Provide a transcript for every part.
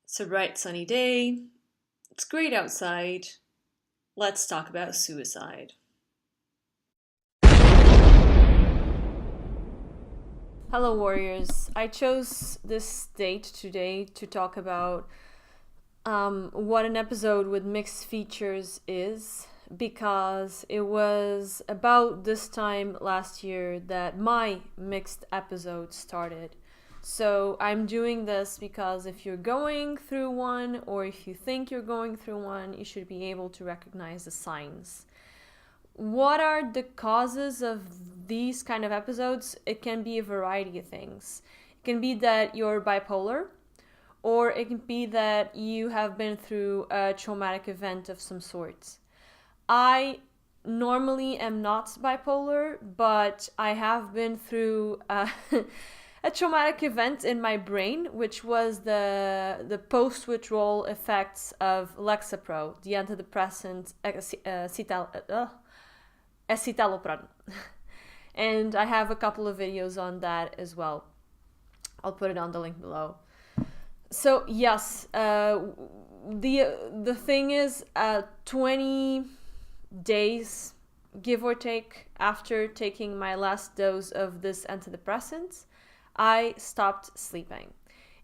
It's a bright sunny day. It's great outside. Let's talk about suicide. Hello, warriors. I chose this date today to talk about what an episode with mixed features is, because it was about this time last year that my mixed episode started. So I'm doing this because if you're going through one, or if you think you're going through one, you should be able to recognize the signs. What are the causes of these kind of episodes? It can be a variety of things. It can be that you're bipolar, or it can be that you have been through a traumatic event of some sort. I normally am not bipolar, but I have been through a traumatic event in my brain, which was the post-withdrawal effects of Lexapro, the antidepressant Escitalopram. And I have a couple of videos on that as well. I'll put it on the link below. So yes, the thing is, 20 days, give or take, after taking my last dose of this antidepressant, I stopped sleeping.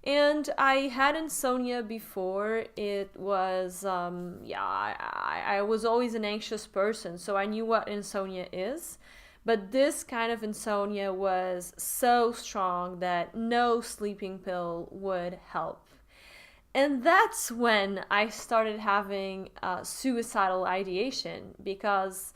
And I had insomnia before. It was, I was always an anxious person, so I knew what insomnia is. But this kind of insomnia was so strong that no sleeping pill would help. And that's when I started having suicidal ideation, because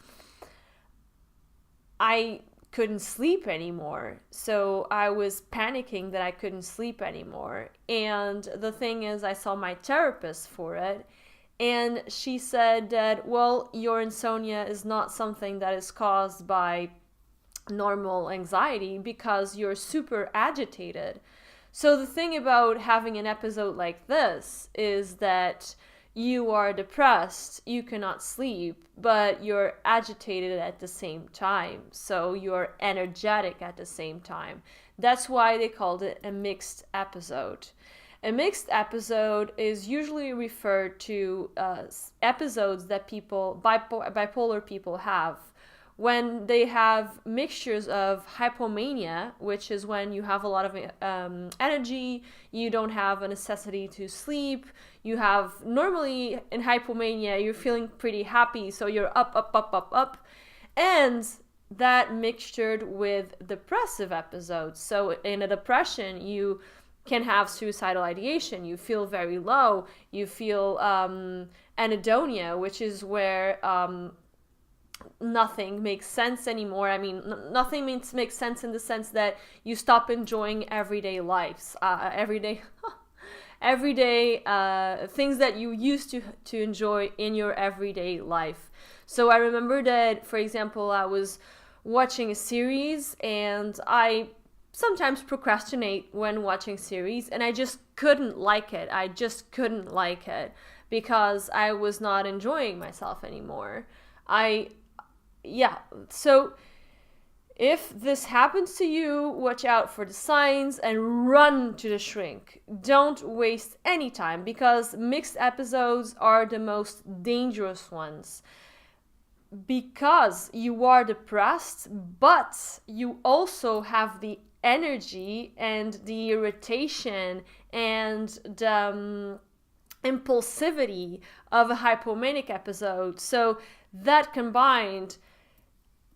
I couldn't sleep anymore. So I was panicking that I couldn't sleep anymore. And the thing is, I saw my therapist for it, and she said that, well, your insomnia is not something that is caused by normal anxiety because you're super agitated. So the thing about having an episode like this is that you are depressed, you cannot sleep, but you're agitated at the same time. So you're energetic at the same time. That's why they called it a mixed episode. A mixed episode is usually referred to episodes that bipolar people have when they have mixtures of hypomania, which is when you have a lot of energy, you don't have a necessity to sleep, you have, normally in hypomania, you're feeling pretty happy, so you're up, and that mixtured with depressive episodes. So in a depression, you can have suicidal ideation, you feel very low, you feel anhedonia, which is where nothing makes sense anymore. I mean, nothing makes sense in the sense that you stop enjoying everyday lives, everyday things that you used to enjoy in your everyday life. So I remember that, for example, I was watching a series, and I sometimes procrastinate when watching series, and I just couldn't like it. I just couldn't like it because I was not enjoying myself anymore. So if this happens to you, watch out for the signs and run to the shrink. Don't waste any time, because mixed episodes are the most dangerous ones. Because you are depressed, but you also have the energy and the irritation and the impulsivity of a hypomanic episode. So that combined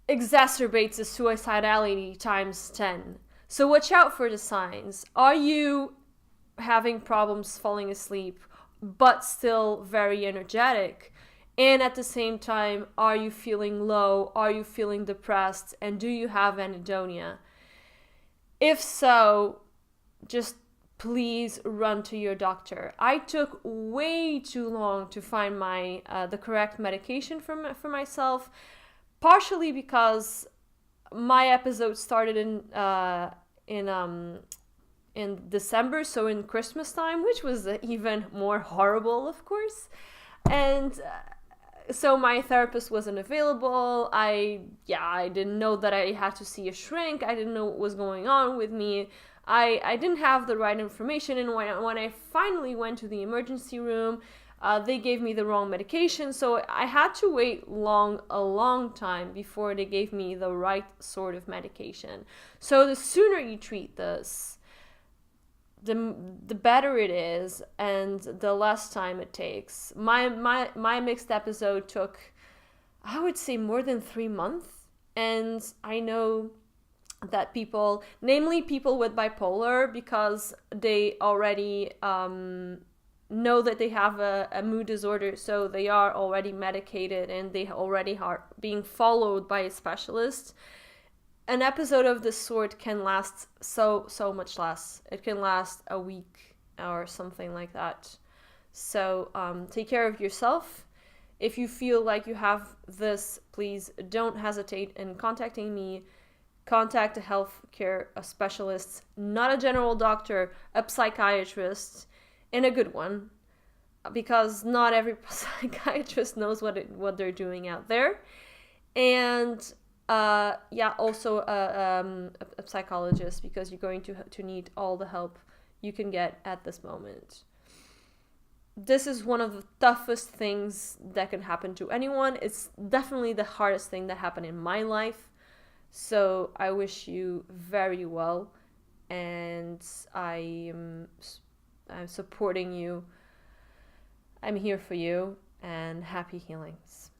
exacerbates the suicidality times 10. So watch out for the signs. Are you having problems falling asleep, but still very energetic? And at the same time, are you feeling low? Are you feeling depressed? And do you have anhedonia? If so, just please run to your doctor. I took way too long to find the correct medication for myself, partially because my episode started in December, so in Christmas time, which was even more horrible, of course. And so my therapist wasn't available. I didn't know that I had to see a shrink. I didn't know what was going on with me. I didn't have the right information, and when I finally went to the emergency room, they gave me the wrong medication, so I had to wait a long time before they gave me the right sort of medication. So the sooner you treat this, the better it is, and the less time it takes. My mixed episode took, I would say, more than 3 months, and I know that people, namely people with bipolar, because they already know that they have a mood disorder, so they are already medicated and they already are being followed by a specialist. An episode of this sort can last so much less. It can last a week or something like that. So take care of yourself. If you feel like you have this, please don't hesitate in contacting me. Contact a healthcare specialist, not a general doctor, a psychiatrist, and a good one, because not every psychiatrist knows what they're doing out there. And also a psychologist, because you're going to need all the help you can get at this moment. This is one of the toughest things that can happen to anyone. It's definitely the hardest thing that happened in my life. So I wish you very well, and I'm supporting you. I'm here for you, and happy healings.